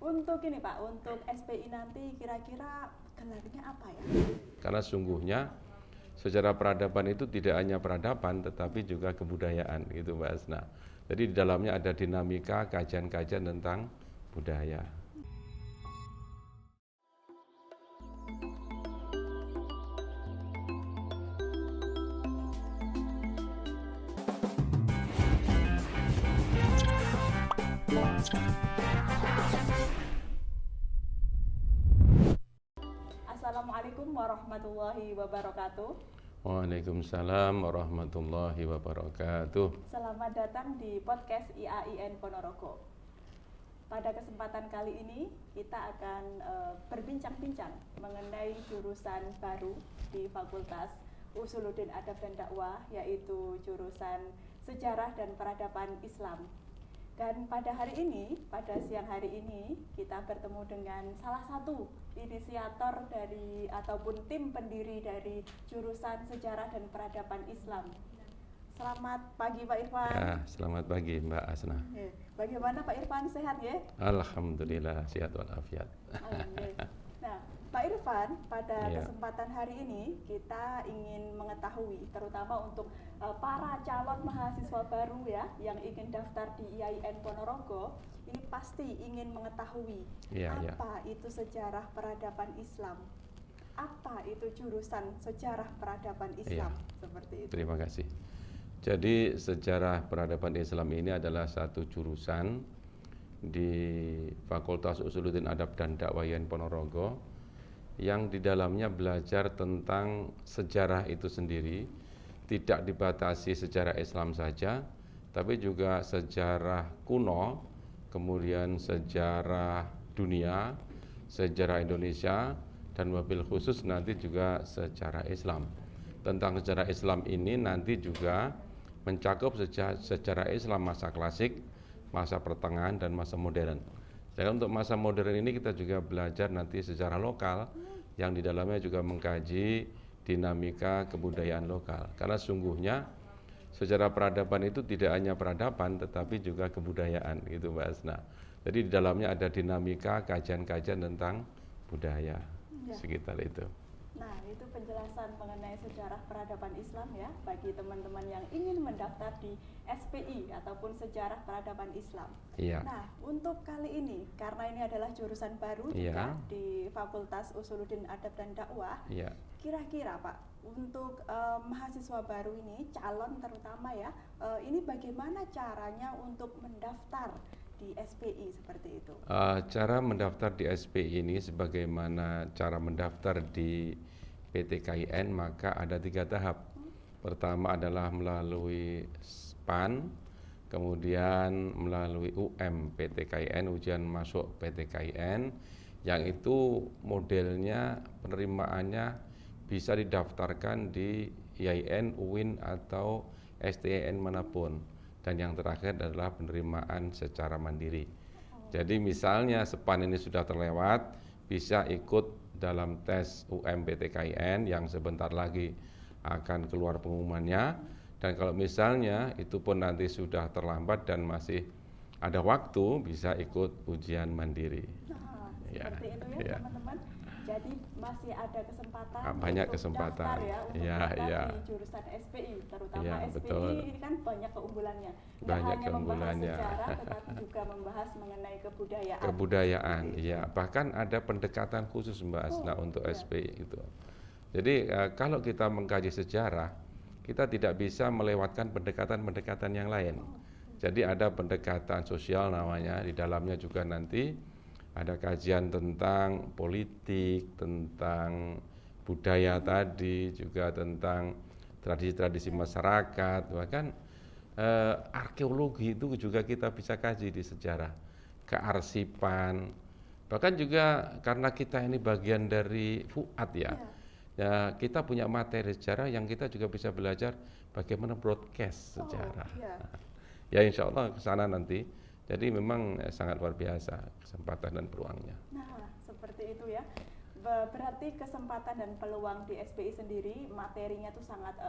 Untuk ini Pak, untuk SPI nanti kira-kira gelarnya apa ya? Karena sungguhnya secara peradaban itu tidak hanya peradaban tetapi juga kebudayaan gitu Mbak Asna. Jadi di dalamnya ada dinamika kajian-kajian tentang budaya. Assalamualaikum warahmatullahi wabarakatuh. Waalaikumsalam warahmatullahi wabarakatuh. Selamat datang di podcast IAIN Ponorogo. Pada kesempatan kali ini kita akan berbincang-bincang mengenai jurusan baru di Fakultas Usuluddin Adab dan Dakwah, yaitu jurusan Sejarah dan Peradaban Islam. Dan pada hari ini, pada siang hari ini, kita bertemu dengan salah satu inisiator dari ataupun tim pendiri dari jurusan Sejarah dan Peradaban Islam. Selamat pagi Pak Irfan. Ya, selamat pagi Mbak Asna. Bagaimana Pak Irfan, sehat ya? Alhamdulillah sehat walafiat. Nah, Pak Irfan, pada kesempatan hari ini kita ingin mengetahui, terutama untuk para calon mahasiswa baru ya, yang ingin daftar di IAIN Ponorogo, ini pasti ingin mengetahui apa itu sejarah peradaban Islam, apa itu jurusan sejarah peradaban Islam, seperti itu. Terima kasih. Jadi sejarah peradaban Islam ini adalah satu jurusan di Fakultas Usuluddin Adab dan Dakwah IAIN Ponorogo yang di dalamnya belajar tentang sejarah itu sendiri, tidak dibatasi sejarah Islam saja, tapi juga sejarah kuno, kemudian sejarah dunia, sejarah Indonesia, dan wabil khusus nanti juga sejarah Islam. Tentang sejarah Islam ini nanti juga mencakup sejarah Islam masa klasik, masa pertengahan, dan masa modern. Dan untuk masa modern ini kita juga belajar nanti sejarah lokal yang di dalamnya juga mengkaji dinamika kebudayaan lokal. Karena sungguhnya sejarah peradaban itu tidak hanya peradaban tetapi juga kebudayaan gitu Mbak Asna. Jadi di dalamnya ada dinamika kajian-kajian tentang budaya sekitar itu. Nah, itu penjelasan mengenai sejarah peradaban Islam ya, bagi teman-teman yang ingin mendaftar di SPI ataupun sejarah peradaban Islam. Nah, untuk kali ini, karena ini adalah jurusan baru juga di Fakultas Usuluddin Adab dan Dakwah, kira-kira Pak, untuk mahasiswa baru ini, calon terutama ya, ini bagaimana caranya untuk mendaftar di SPI seperti itu? Cara mendaftar di SPI ini sebagaimana cara mendaftar di PTKIN, maka ada 3 tahap. Pertama adalah melalui SPAN, kemudian melalui PTKIN, ujian masuk PTKIN, yang itu modelnya penerimaannya bisa didaftarkan di IAIN, UIN, atau STIN manapun. Dan yang terakhir adalah penerimaan secara mandiri. Jadi misalnya SPAN ini sudah terlewat, bisa ikut dalam tes PTKIN yang sebentar lagi akan keluar pengumumannya. Dan kalau misalnya itu pun nanti sudah terlambat dan masih ada waktu, bisa ikut ujian mandiri. Seperti itu ya teman-teman. Jadi masih ada kesempatan banyak untuk kesempatan daftar ya, untuk daftar di jurusan SPI, terutama SPI betul. ini kan banyak keunggulannya. Banyak hanya keunggulannya. membahas sejarah, tetapi juga membahas mengenai kebudayaan. Kebudayaan, bahkan ada pendekatan khusus Mbak Asna untuk SPI itu. Jadi kalau kita mengkaji sejarah, kita tidak bisa melewatkan pendekatan-pendekatan yang lain. Jadi ada pendekatan sosial namanya, di dalamnya juga nanti ada kajian tentang politik, tentang budaya tadi, juga tentang tradisi-tradisi masyarakat, bahkan arkeologi itu juga kita bisa kaji di sejarah, kearsipan, bahkan juga karena kita ini bagian dari FUAD ya, kita punya materi sejarah yang kita juga bisa belajar bagaimana broadcast sejarah. Ya insya Allah ke sana nanti. Jadi memang sangat luar biasa kesempatan dan peluangnya. Nah, seperti itu ya. Berarti kesempatan dan peluang di SPI sendiri materinya tuh sangat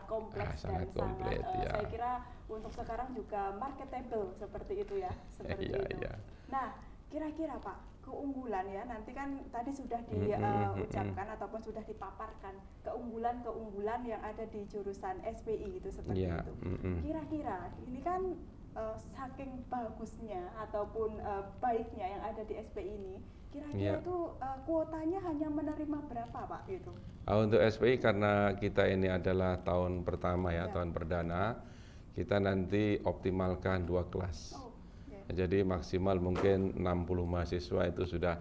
kompleks dan komplit, saya kira untuk sekarang juga marketable seperti itu ya, seperti itu. Nah, kira-kira Pak, keunggulan ya, nanti kan tadi sudah diucapkan ataupun sudah dipaparkan keunggulan-keunggulan yang ada di jurusan SPI itu seperti itu. Kira-kira ini kan saking bagusnya ataupun baiknya yang ada di SPI ini, kira-kira itu kuotanya hanya menerima berapa Pak gitu? Untuk SPI karena kita ini adalah tahun pertama ya, tahun perdana, kita nanti optimalkan 2 kelas. Jadi maksimal mungkin 60 mahasiswa itu sudah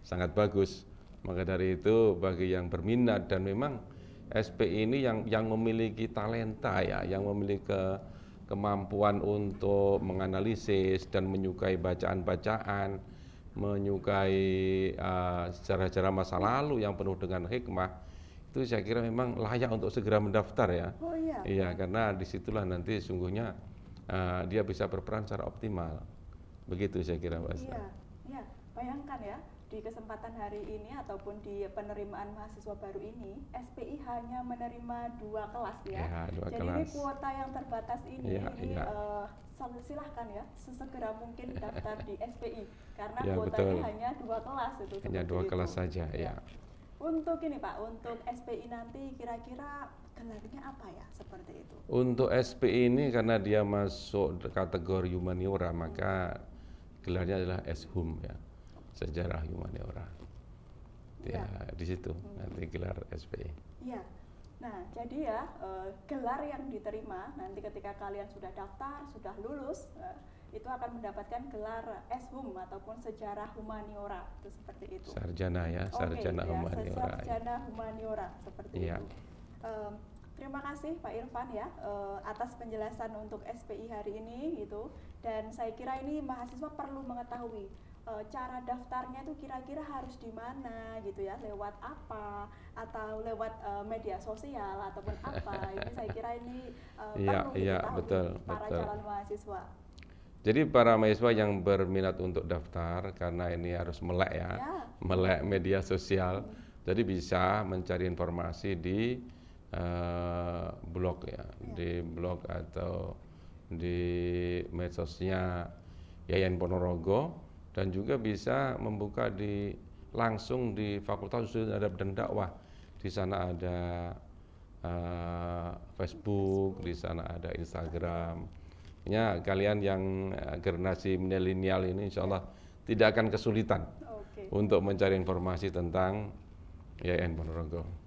sangat bagus. Maka dari itu bagi yang berminat dan memang SPI ini yang memiliki talenta ya, yang memiliki kemampuan untuk menganalisis dan menyukai bacaan-bacaan, menyukai sejarah-sejarah masa lalu yang penuh dengan hikmah, itu saya kira memang layak untuk segera mendaftar ya. Oh iya. Iya, karena disitulah nanti sungguhnya dia bisa berperan secara optimal. Begitu saya kira Mbak. Iya, bayangkan ya, di kesempatan hari ini ataupun di penerimaan mahasiswa baru ini, SPI hanya menerima 2 kelas ya. Jadi kelas. Ini kuota yang terbatas ini, silahkan ya, sesegera mungkin daftar di SPI karena kuotanya hanya 2 kelas itu. Hanya 2 kelas saja ya. Untuk ini Pak, untuk SPI nanti kira-kira gelarnya apa ya seperti itu? Untuk SPI ini karena dia masuk kategori humaniora maka gelarnya adalah SHUM ya, sejarah humaniora. Ya, di situ nanti gelar SPI. Iya. Nah, jadi ya gelar yang diterima nanti ketika kalian sudah daftar, sudah lulus, itu akan mendapatkan gelar SHUM ataupun sejarah humaniora, itu seperti itu. Sarjana ya, sarjana humaniora. Sarjana humaniora seperti itu. Terima kasih Pak Irfan ya atas penjelasan untuk SPI hari ini gitu. Dan saya kira ini mahasiswa perlu mengetahui cara daftarnya itu kira-kira harus di mana gitu ya, lewat apa atau lewat media sosial ataupun apa. Ini saya kira ini perlu diketahui para calon mahasiswa. Jadi para mahasiswa yang berminat untuk daftar karena ini harus melek ya, melek media sosial. Jadi bisa mencari informasi di blog ya, di blog atau di medsosnya Yayan Ponorogo, dan juga bisa membuka langsung di Fakultas Usul Adab dan Dakwah. Di sana ada Facebook, di sana ada Instagram. Ya, kalian yang generasi milenial ini insya Allah tidak akan kesulitan untuk mencari informasi tentang Yayan Ponorogo.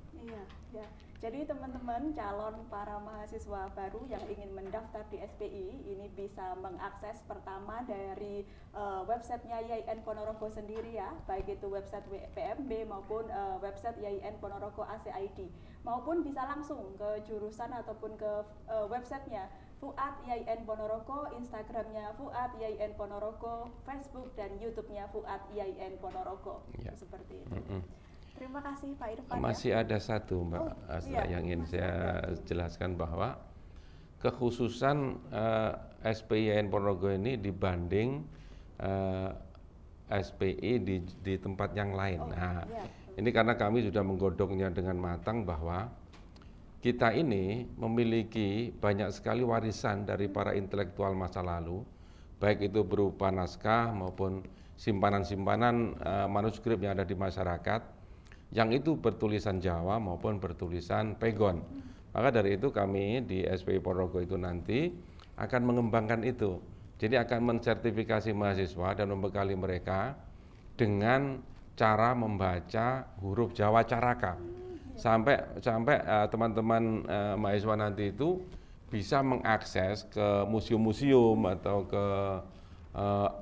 Jadi teman-teman calon para mahasiswa baru yang ingin mendaftar di SPI ini bisa mengakses pertama dari websitenya YIN Ponorogo sendiri ya, baik itu website PMB maupun website YIN Ponorogo ACID, maupun bisa langsung ke jurusan ataupun ke websitenya Fuad YIN Ponorogo, Instagramnya Fuad YIN Ponorogo, Facebook dan YouTube-nya Fuad YIN Ponorogo. Seperti itu. Terima kasih Pak Irfan. Masih ada satu Mbak yang ingin saya jelaskan, bahwa kekhususan SPI YIN Ponorogo ini dibanding SPI di tempat yang lain. Ini karena kami sudah menggodoknya dengan matang bahwa kita ini memiliki banyak sekali warisan dari para intelektual masa lalu, baik itu berupa naskah maupun simpanan-simpanan manuskrip yang ada di masyarakat, yang itu bertulisan Jawa maupun bertulisan Pegon. Maka dari itu kami di SPI Ponorogo itu nanti akan mengembangkan itu. Jadi akan mensertifikasi mahasiswa dan membekali mereka dengan cara membaca huruf Jawa Caraka. Sampai teman-teman mahasiswa nanti itu bisa mengakses ke museum-museum atau ke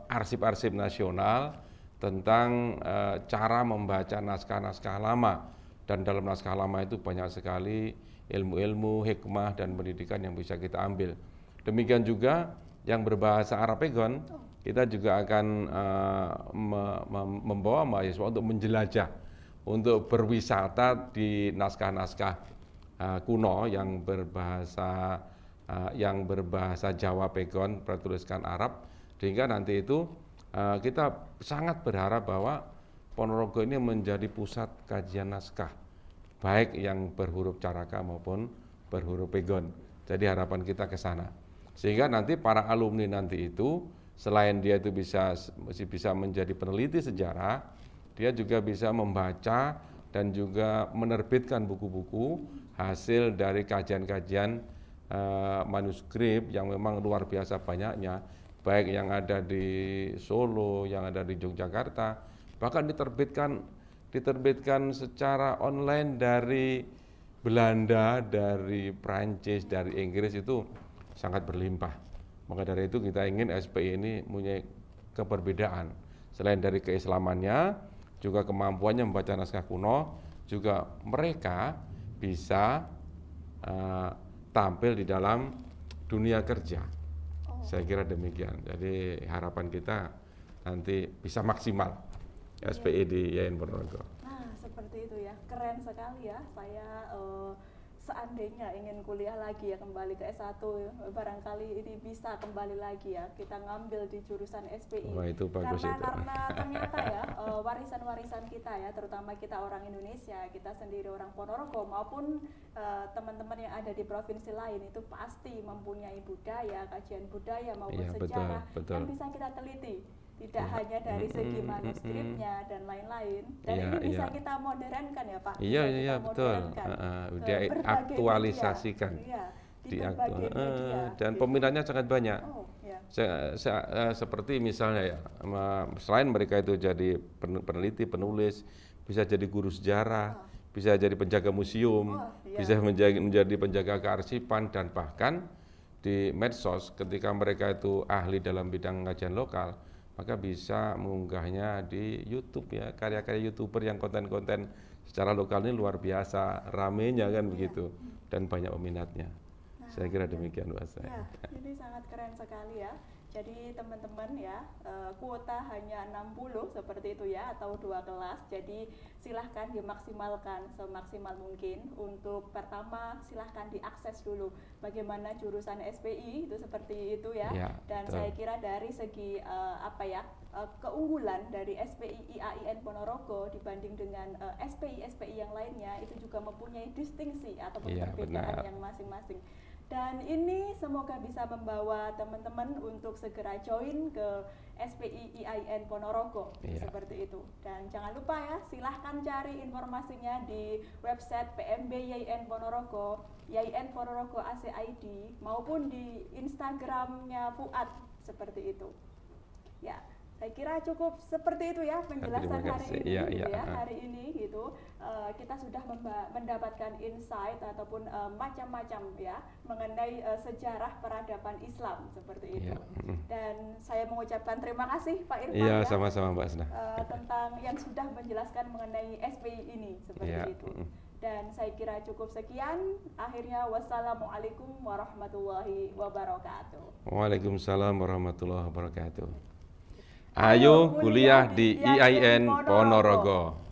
arsip-arsip nasional tentang cara membaca naskah-naskah lama, dan dalam naskah lama itu banyak sekali ilmu-ilmu, hikmah dan pendidikan yang bisa kita ambil. Demikian juga yang berbahasa Arab Pegon, kita juga akan membawa mahasiswa untuk menjelajah, untuk berwisata di naskah-naskah kuno yang berbahasa Jawa Pegon bertuliskan Arab, sehingga nanti itu kita sangat berharap bahwa Ponorogo ini menjadi pusat kajian naskah, baik yang berhuruf Caraka maupun berhuruf Pegon. Jadi harapan kita ke sana. Sehingga nanti para alumni nanti itu selain dia itu masih bisa menjadi peneliti sejarah, dia juga bisa membaca dan juga menerbitkan buku-buku hasil dari kajian-kajian manuskrip yang memang luar biasa banyaknya, baik yang ada di Solo, yang ada di Yogyakarta, bahkan diterbitkan secara online dari Belanda, dari Prancis, dari Inggris, itu sangat berlimpah. Maka dari itu kita ingin SPI ini punya keberbedaan. Selain dari keislamannya, juga kemampuannya membaca naskah kuno, juga mereka bisa tampil di dalam dunia kerja. Saya kira demikian. Jadi harapan kita nanti bisa maksimal SPI di IAIN Ponorogo. Nah, seperti itu ya, keren sekali ya. Saya seandainya ingin kuliah lagi ya, kembali ke S1, barangkali ini bisa kembali lagi ya, kita ngambil di jurusan SPI. Wah, itu bagus karena ternyata ya warisan-warisan kita ya, terutama kita orang Indonesia, kita sendiri orang Ponorogo maupun teman-teman yang ada di provinsi lain itu pasti mempunyai budaya, kajian budaya maupun sejarah betul. yang bisa kita teliti. Tidak hanya dari segi manuskripnya dan lain-lain, dan ini bisa kita modernkan ya Pak. Iya betul. Dia aktualisasikan di berbagai media, dan peminatnya sangat banyak. Seperti misalnya ya, selain mereka itu jadi peneliti, penulis, bisa jadi guru sejarah, bisa jadi penjaga museum, bisa menjadi penjaga kearsipan, dan bahkan di medsos ketika mereka itu ahli dalam bidang kajian lokal, maka bisa mengunggahnya di YouTube ya, karya-karya YouTuber yang konten-konten secara lokal ini luar biasa ramenya kan begitu, dan banyak peminatnya. Saya kira demikian Mbak saya. Ya, ini sangat keren sekali ya. Jadi teman-teman ya, kuota hanya 60 seperti itu ya, atau 2 kelas. Jadi silahkan dimaksimalkan semaksimal mungkin. Untuk pertama silahkan diakses dulu bagaimana jurusan SPI itu seperti itu ya. Dan saya kira dari segi keunggulan dari SPI IAIN Ponorogo dibanding dengan SPI yang lainnya itu juga mempunyai distingsi atau perbedaan yang masing-masing. Dan ini semoga bisa membawa teman-teman untuk segera join ke SPI IAIN Ponorogo, seperti itu. Dan jangan lupa ya, silahkan cari informasinya di website PMB IAIN Ponorogo, IAIN Ponorogo ACID, maupun di Instagramnya Fuad, seperti itu. Ya, saya kira cukup seperti itu ya penjelasan hari ini hari ini gitu. Kita sudah mendapatkan insight ataupun macam-macam ya mengenai sejarah peradaban Islam seperti itu. Dan saya mengucapkan terima kasih Pak Irfan ya, sama-sama Mbak Asna, tentang yang sudah menjelaskan mengenai SPI ini seperti itu. Dan saya kira cukup sekian. Akhirnya wassalamualaikum warahmatullahi wabarakatuh. Waalaikumsalam warahmatullahi wabarakatuh. Ayo kuliah di IAIN Ponorogo.